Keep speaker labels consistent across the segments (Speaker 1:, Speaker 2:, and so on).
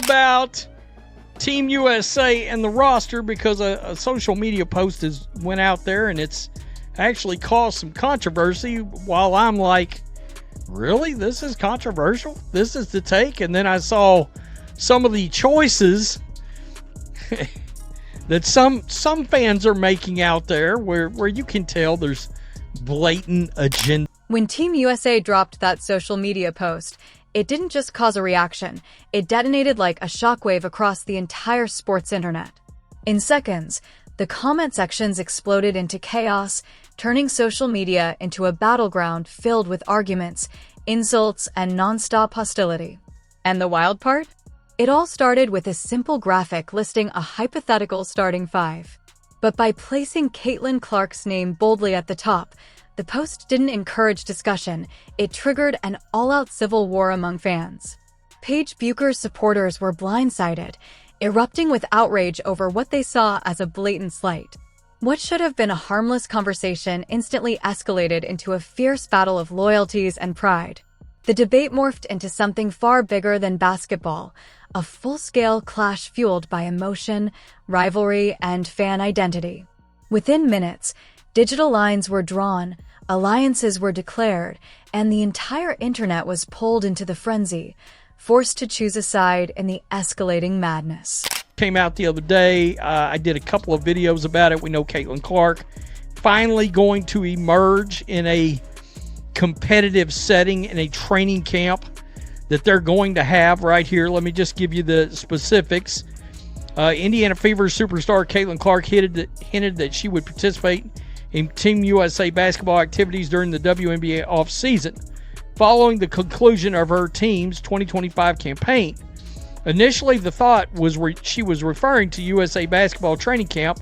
Speaker 1: about Team USA and the roster because a social media post went out there and it's actually caused some controversy. While I'm like, really? This is controversial? This is the take? And then I saw some of the choices that some fans are making out there where you can tell there's blatant agenda.
Speaker 2: When Team USA dropped that social media post, it didn't just cause a reaction, it detonated like a shockwave across the entire sports internet. In seconds, the comment sections exploded into chaos, turning social media into a battleground filled with arguments, insults, and nonstop hostility. And the wild part? It all started with a simple graphic listing a hypothetical starting five. But by placing Caitlin Clark's name boldly at the top, the post didn't encourage discussion, it triggered an all-out civil war among fans. Paige Buecher's supporters were blindsided, erupting with outrage over what they saw as a blatant slight. What should have been a harmless conversation instantly escalated into a fierce battle of loyalties and pride. The debate morphed into something far bigger than basketball, a full-scale clash fueled by emotion, rivalry, and fan identity. Within minutes, digital lines were drawn, alliances were declared, and the entire internet was pulled into the frenzy, forced to choose a side in the escalating madness.
Speaker 1: Came out the other day. I did a couple of videos about it. We know Caitlin Clark finally going to emerge in a competitive setting in a training camp that they're going to have right here. Let me just give you the specifics. Indiana Fever superstar Caitlin Clark hinted that she would participate in Team USA basketball activities during the WNBA offseason, following the conclusion of her team's 2025 campaign. Initially, the thought was she was referring to USA basketball training camp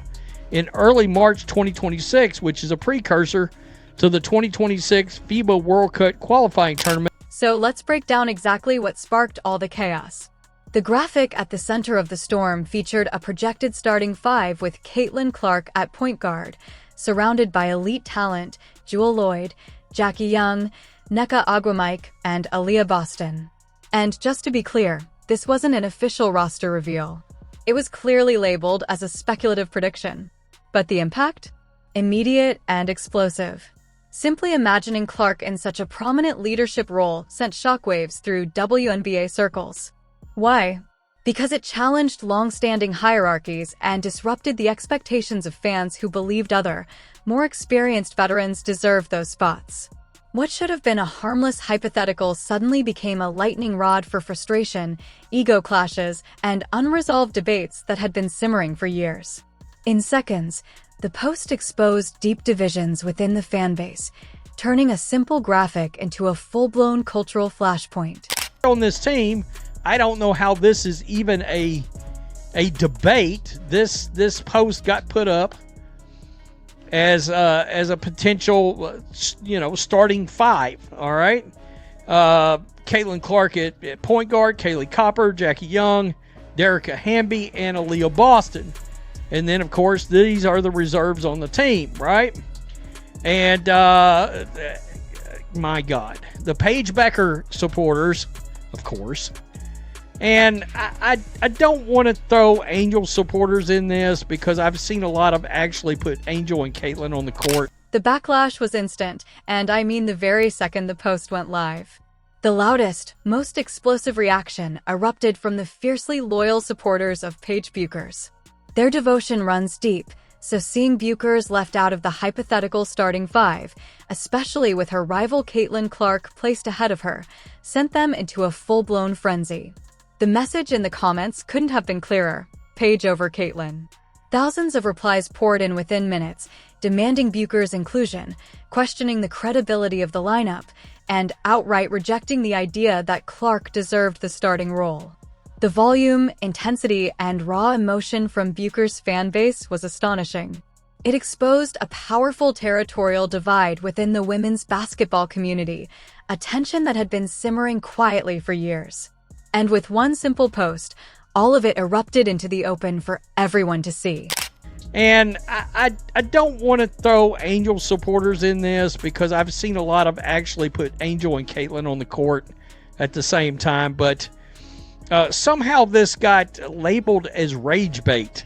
Speaker 1: in early March 2026, which is a precursor to the 2026 FIBA World Cup qualifying tournament.
Speaker 2: So let's break down exactly what sparked all the chaos. The graphic at the center of the storm featured a projected starting five with Caitlin Clark at point guard, surrounded by elite talent Jewell Loyd, Jackie Young, Nneka Ogwumike, and Aaliyah Boston. And just to be clear, this wasn't an official roster reveal. It was clearly labeled as a speculative prediction. But the impact? Immediate and explosive. Simply imagining Clark in such a prominent leadership role sent shockwaves through WNBA circles. Why? Because it challenged long-standing hierarchies and disrupted the expectations of fans who believed other, more experienced veterans deserved those spots. What should have been a harmless hypothetical suddenly became a lightning rod for frustration, ego clashes, and unresolved debates that had been simmering for years. In seconds, the post exposed deep divisions within the fanbase, turning a simple graphic into a full-blown cultural flashpoint.
Speaker 1: On this team, I don't know how this is even a debate. This post got put up as a potential, starting five. All right, Caitlin Clark at point guard, Kaylee Copper, Jackie Young, Derica Hamby, and Aaliyah Boston. And then, of course, these are the reserves on the team, right? And my God, the Paige Buecher supporters, of course. And I don't want to throw Angel supporters in this because I've seen a lot of actually put Angel and Caitlin on the court.
Speaker 2: The backlash was instant, and I mean the very second the post went live. The loudest, most explosive reaction erupted from the fiercely loyal supporters of Paige Buecher's. Their devotion runs deep, so seeing Buecher's left out of the hypothetical starting five, especially with her rival Caitlin Clark placed ahead of her, sent them into a full-blown frenzy. The message in the comments couldn't have been clearer: Paige over Caitlin. Thousands of replies poured in within minutes, demanding Buecher's inclusion, questioning the credibility of the lineup, and outright rejecting the idea that Clark deserved the starting role. The volume, intensity, and raw emotion from Buecher's fanbase was astonishing. It exposed a powerful territorial divide within the women's basketball community, a tension that had been simmering quietly for years. And with one simple post, all of it erupted into the open for everyone to see.
Speaker 1: And I don't want to throw Angel supporters in this because I've seen a lot of actually put Angel and Caitlin on the court at the same time. But Somehow this got labeled as rage bait.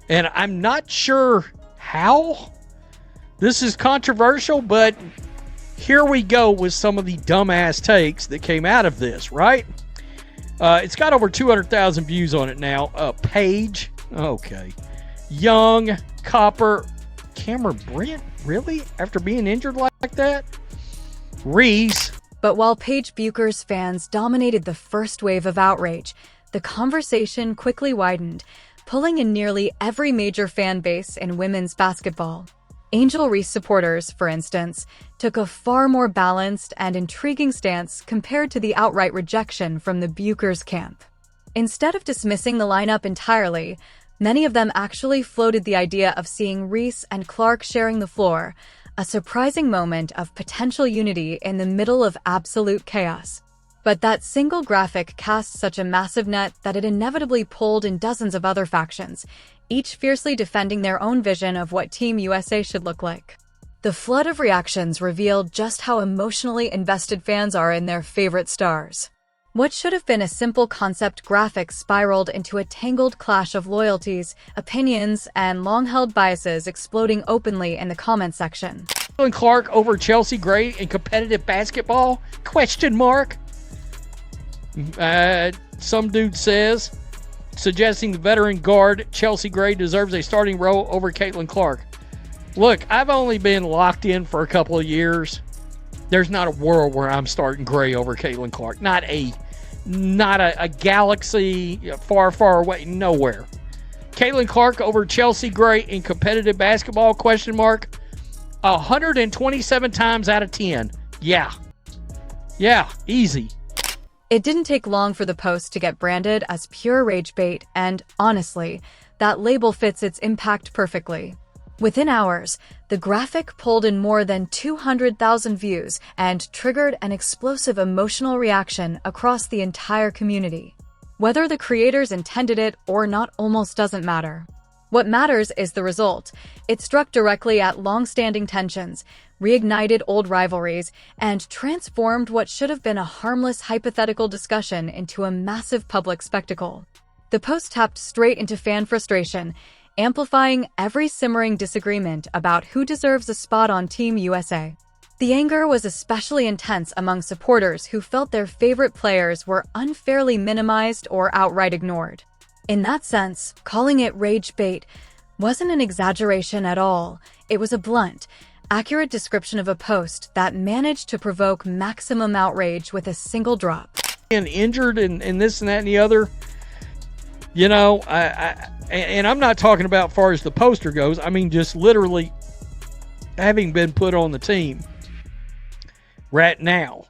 Speaker 1: And I'm not sure how this is controversial, but here we go with some of the dumbass takes that came out of this, right? It's got over 200,000 views on it now. Paige, okay. Young, Copper, Cameron Brent, really? After being injured like that? Reese.
Speaker 2: But while Paige Bucher's fans dominated the first wave of outrage, the conversation quickly widened, pulling in nearly every major fan base in women's basketball. Angel Reese supporters, for instance, took a far more balanced and intriguing stance compared to the outright rejection from the Buchers camp. Instead of dismissing the lineup entirely, many of them actually floated the idea of seeing Reese and Clark sharing the floor, a surprising moment of potential unity in the middle of absolute chaos. But that single graphic cast such a massive net that it inevitably pulled in dozens of other factions, each fiercely defending their own vision of what Team USA should look like. The flood of reactions revealed just how emotionally invested fans are in their favorite stars. What should have been a simple concept graphic spiraled into a tangled clash of loyalties, opinions, and long-held biases exploding openly in the comment section.
Speaker 1: Clark over Chelsea Gray in competitive basketball? Question mark. Some dude says, suggesting the veteran guard Chelsea Gray deserves a starting role over Caitlin Clark. Look, I've only been locked in for a couple of years. There's not a world where I'm starting Gray over Caitlin Clark. Not a galaxy far, far away. Nowhere. Caitlin Clark over Chelsea Gray in competitive basketball? Question mark. 127 times out of 10. Yeah, easy.
Speaker 2: It didn't take long for the post to get branded as pure rage bait, and honestly, that label fits its impact perfectly. Within hours, the graphic pulled in more than 200,000 views and triggered an explosive emotional reaction across the entire community. Whether the creators intended it or not almost doesn't matter. What matters is the result. It struck directly at long-standing tensions, reignited old rivalries, and transformed what should have been a harmless hypothetical discussion into a massive public spectacle. The post tapped straight into fan frustration, amplifying every simmering disagreement about who deserves a spot on Team USA. The anger was especially intense among supporters who felt their favorite players were unfairly minimized or outright ignored. In that sense, calling it rage bait wasn't an exaggeration at all. It was a blunt, accurate description of a post that managed to provoke maximum outrage with a single drop.
Speaker 1: And injured and this and that and the other, and I'm not talking about far as the poster goes. I mean, just literally having been put on the team right now,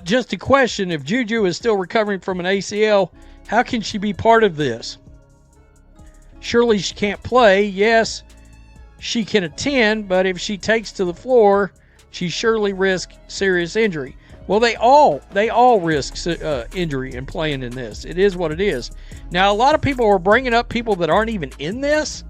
Speaker 1: just a question, if Juju is still recovering from an ACL, how can she be part of this? Surely she can't play. Yes, she can attend, but if she takes to the floor, she surely risks serious injury. Well, they all risk injury in playing in this. It is what it is. Now, a lot of people are bringing up people that aren't even in this.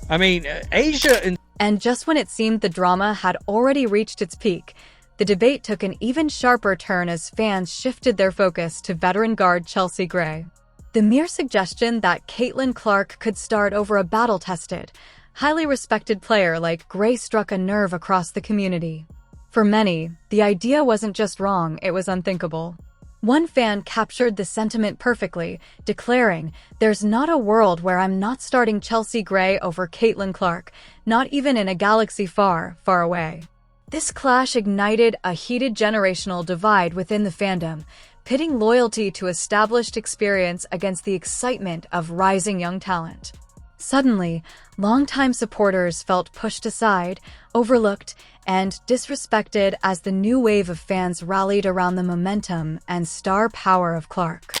Speaker 1: I mean, Asia
Speaker 2: and just when it seemed the drama had already reached its peak, the debate took an even sharper turn as fans shifted their focus to veteran guard Chelsea Gray. The mere suggestion that Caitlin Clark could start over a battle-tested, highly respected player like Gray struck a nerve across the community. For many, the idea wasn't just wrong, it was unthinkable. One fan captured the sentiment perfectly, declaring, "There's not a world where I'm not starting Chelsea Gray over Caitlin Clark, not even in a galaxy far, far away." This clash ignited a heated generational divide within the fandom, pitting loyalty to established experience against the excitement of rising young talent. Suddenly, longtime supporters felt pushed aside, overlooked, and disrespected as the new wave of fans rallied around the momentum and star power of Clark.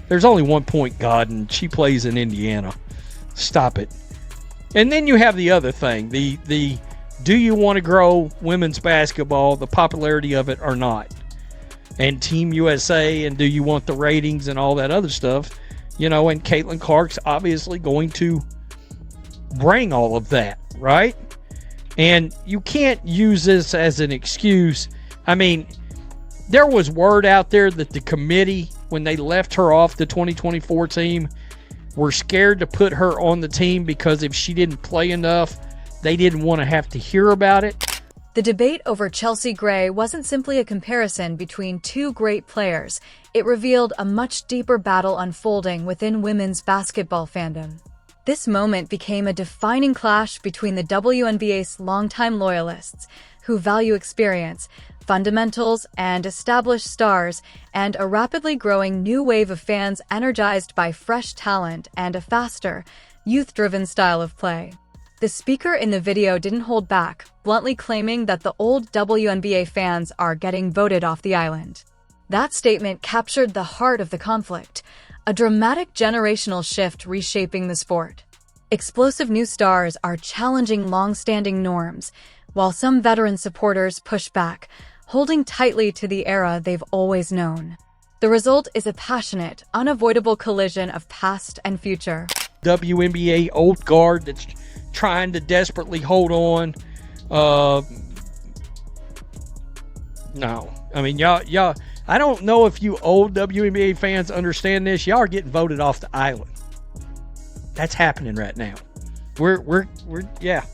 Speaker 1: There's only one point guard, and she plays in Indiana. Stop it. And then you have the other thing, the do you want to grow women's basketball, the popularity of it or not? And Team USA, and do you want the ratings and all that other stuff? And Caitlin Clark's obviously going to bring all of that, right? And you can't use this as an excuse. I mean, there was word out there that the committee when they left her off the 2024 team were scared to put her on the team because if she didn't play enough, they didn't want to have to hear about it.
Speaker 2: The debate over Chelsea Gray wasn't simply a comparison between two great players. It revealed a much deeper battle unfolding within women's basketball fandom. This moment became a defining clash between the WNBA's longtime loyalists, who value experience, fundamentals, and established stars, and a rapidly growing new wave of fans energized by fresh talent and a faster, youth-driven style of play. The speaker in the video didn't hold back, bluntly claiming that the old WNBA fans are getting voted off the island. That statement captured the heart of the conflict, a dramatic generational shift reshaping the sport. Explosive new stars are challenging long-standing norms, while some veteran supporters push back, holding tightly to the era they've always known. The result is a passionate, unavoidable collision of past and future.
Speaker 1: WNBA old guard that's trying to desperately hold on. No. I mean, y'all, I don't know if you old WNBA fans understand this. Y'all are getting voted off the island. That's happening right now. Yeah.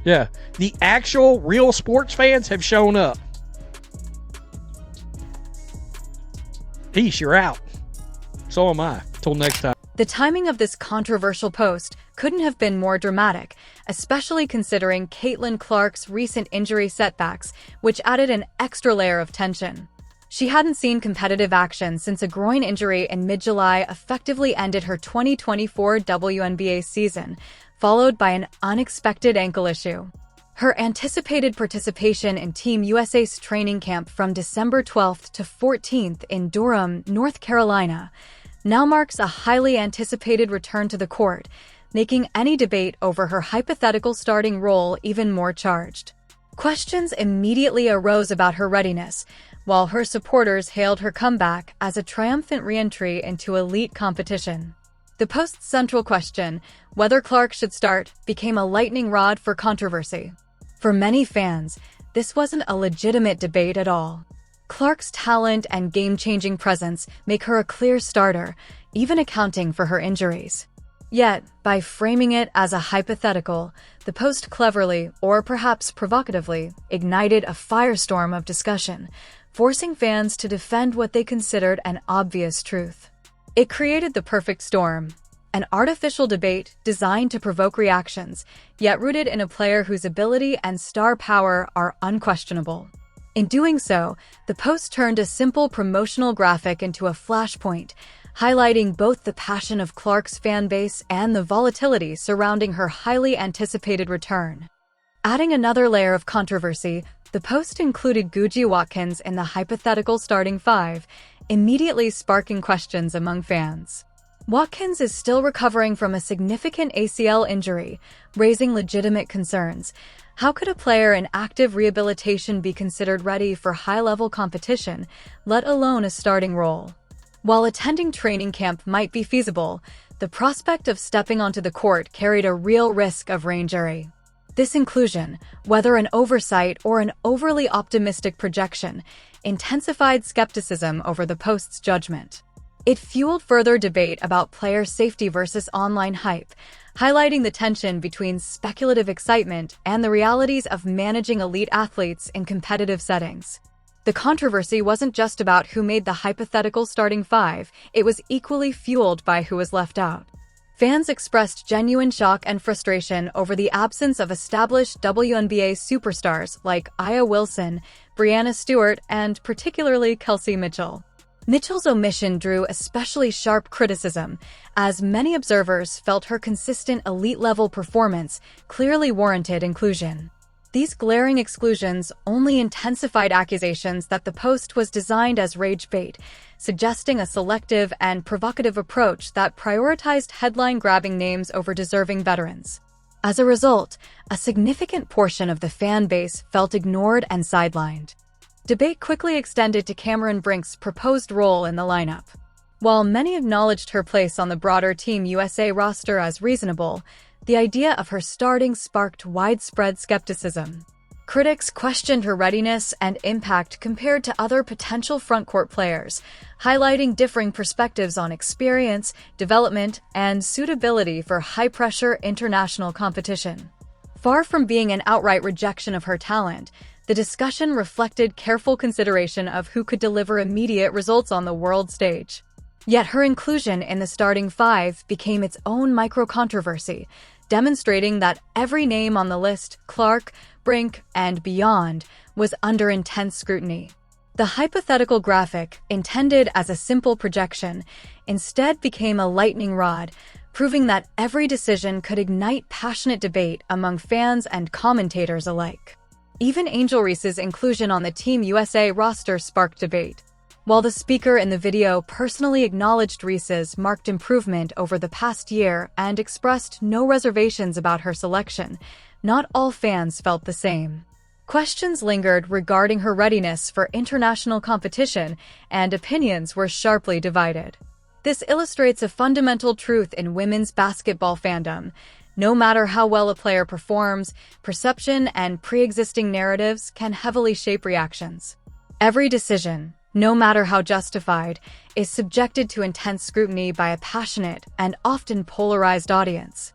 Speaker 1: The actual real sports fans have shown up. Peace, you're out. So am I. Till next time.
Speaker 2: The timing of this controversial post couldn't have been more dramatic, especially considering Caitlin Clark's recent injury setbacks, which added an extra layer of tension. She hadn't seen competitive action since a groin injury in mid-July effectively ended her 2024 WNBA season, followed by an unexpected ankle issue. Her anticipated participation in Team USA's training camp from December 12th to 14th in Durham, North Carolina, now marks a highly anticipated return to the court, making any debate over her hypothetical starting role even more charged. Questions immediately arose about her readiness, while her supporters hailed her comeback as a triumphant re-entry into elite competition. The post's central question, whether Clark should start, became a lightning rod for controversy. For many fans, this wasn't a legitimate debate at all. Clark's talent and game-changing presence make her a clear starter, even accounting for her injuries. Yet, by framing it as a hypothetical, the post cleverly, or perhaps provocatively, ignited a firestorm of discussion, forcing fans to defend what they considered an obvious truth. It created the perfect storm, an artificial debate designed to provoke reactions, yet rooted in a player whose ability and star power are unquestionable. In doing so, the post turned a simple promotional graphic into a flashpoint, highlighting both the passion of Clark's fan base and the volatility surrounding her highly anticipated return. Adding another layer of controversy, the post included Guji Watkins in the hypothetical starting five, immediately sparking questions among fans. Watkins is still recovering from a significant ACL injury, raising legitimate concerns. How could a player in active rehabilitation be considered ready for high-level competition, let alone a starting role? While attending training camp might be feasible, the prospect of stepping onto the court carried a real risk of re-injury. This inclusion, whether an oversight or an overly optimistic projection, intensified skepticism over the post's judgment. It fueled further debate about player safety versus online hype, highlighting the tension between speculative excitement and the realities of managing elite athletes in competitive settings. The controversy wasn't just about who made the hypothetical starting five, it was equally fueled by who was left out. Fans expressed genuine shock and frustration over the absence of established WNBA superstars like Aya Wilson, Breanna Stewart, and particularly Kelsey Mitchell. Mitchell's omission drew especially sharp criticism, as many observers felt her consistent elite-level performance clearly warranted inclusion. These glaring exclusions only intensified accusations that the post was designed as rage bait, suggesting a selective and provocative approach that prioritized headline-grabbing names over deserving veterans. As a result, a significant portion of the fan base felt ignored and sidelined. Debate quickly extended to Cameron Brink's proposed role in the lineup. While many acknowledged her place on the broader Team USA roster as reasonable, the idea of her starting sparked widespread skepticism. Critics questioned her readiness and impact compared to other potential frontcourt players, highlighting differing perspectives on experience, development, and suitability for high-pressure international competition. Far from being an outright rejection of her talent, the discussion reflected careful consideration of who could deliver immediate results on the world stage. Yet her inclusion in the starting five became its own micro-controversy, demonstrating that every name on the list, Clark, Brink, and beyond, was under intense scrutiny. The hypothetical graphic, intended as a simple projection, instead became a lightning rod, proving that every decision could ignite passionate debate among fans and commentators alike. Even Angel Reese's inclusion on the Team USA roster sparked debate. While the speaker in the video personally acknowledged Reese's marked improvement over the past year and expressed no reservations about her selection, not all fans felt the same. Questions lingered regarding her readiness for international competition, and opinions were sharply divided. This illustrates a fundamental truth in women's basketball fandom. No matter how well a player performs, perception and pre-existing narratives can heavily shape reactions. Every decision, no matter how justified, is subjected to intense scrutiny by a passionate and often polarized audience.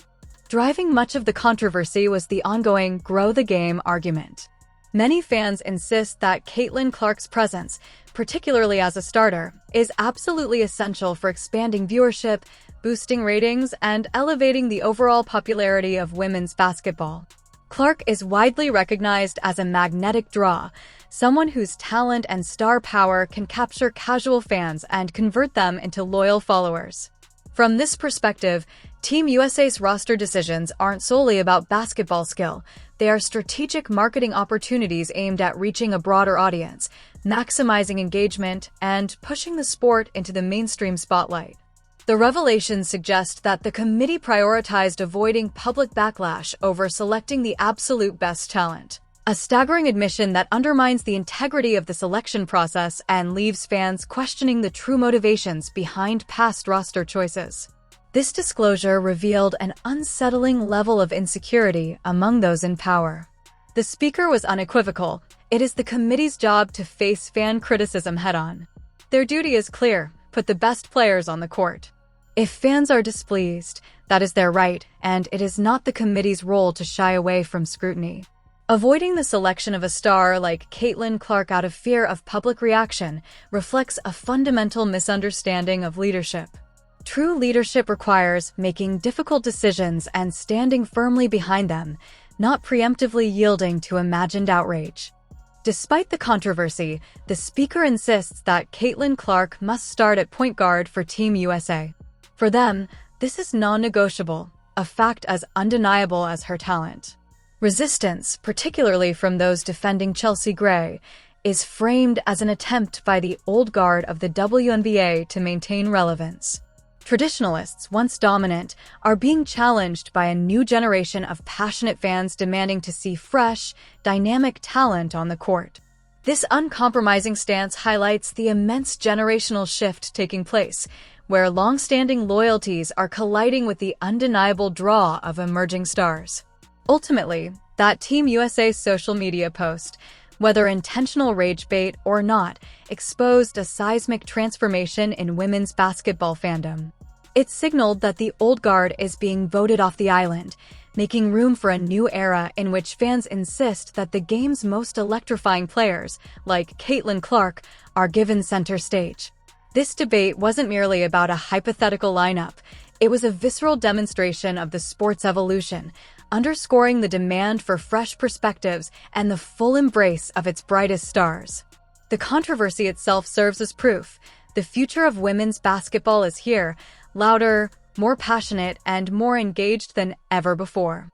Speaker 2: Driving much of the controversy was the ongoing "grow the game" argument. Many fans insist that Caitlin Clark's presence, particularly as a starter, is absolutely essential for expanding viewership, boosting ratings, and elevating the overall popularity of women's basketball. Clark is widely recognized as a magnetic draw, someone whose talent and star power can capture casual fans and convert them into loyal followers. From this perspective, Team USA's roster decisions aren't solely about basketball skill. They are strategic marketing opportunities aimed at reaching a broader audience, maximizing engagement, and pushing the sport into the mainstream spotlight. The revelations suggest that the committee prioritized avoiding public backlash over selecting the absolute best talent. A staggering admission that undermines the integrity of the selection process and leaves fans questioning the true motivations behind past roster choices. This disclosure revealed an unsettling level of insecurity among those in power. The speaker was unequivocal. It is the committee's job to face fan criticism head-on. Their duty is clear: put the best players on the court. If fans are displeased, that is their right, and it is not the committee's role to shy away from scrutiny. Avoiding the selection of a star like Caitlin Clark out of fear of public reaction reflects a fundamental misunderstanding of leadership. True leadership requires making difficult decisions and standing firmly behind them, not preemptively yielding to imagined outrage. Despite the controversy, the speaker insists that Caitlin Clark must start at point guard for Team USA. For them, this is non-negotiable, a fact as undeniable as her talent. Resistance, particularly from those defending Chelsea Gray, is framed as an attempt by the old guard of the WNBA to maintain relevance. Traditionalists, once dominant, are being challenged by a new generation of passionate fans demanding to see fresh, dynamic talent on the court. This uncompromising stance highlights the immense generational shift taking place, where long-standing loyalties are colliding with the undeniable draw of emerging stars. Ultimately, that Team USA's social media post, whether intentional rage bait or not, exposed a seismic transformation in women's basketball fandom. It signaled that the old guard is being voted off the island, making room for a new era in which fans insist that the game's most electrifying players, like Caitlin Clark, are given center stage. This debate wasn't merely about a hypothetical lineup. It was a visceral demonstration of the sport's evolution, underscoring the demand for fresh perspectives and the full embrace of its brightest stars. The controversy itself serves as proof. The future of women's basketball is here, louder, more passionate, and more engaged than ever before.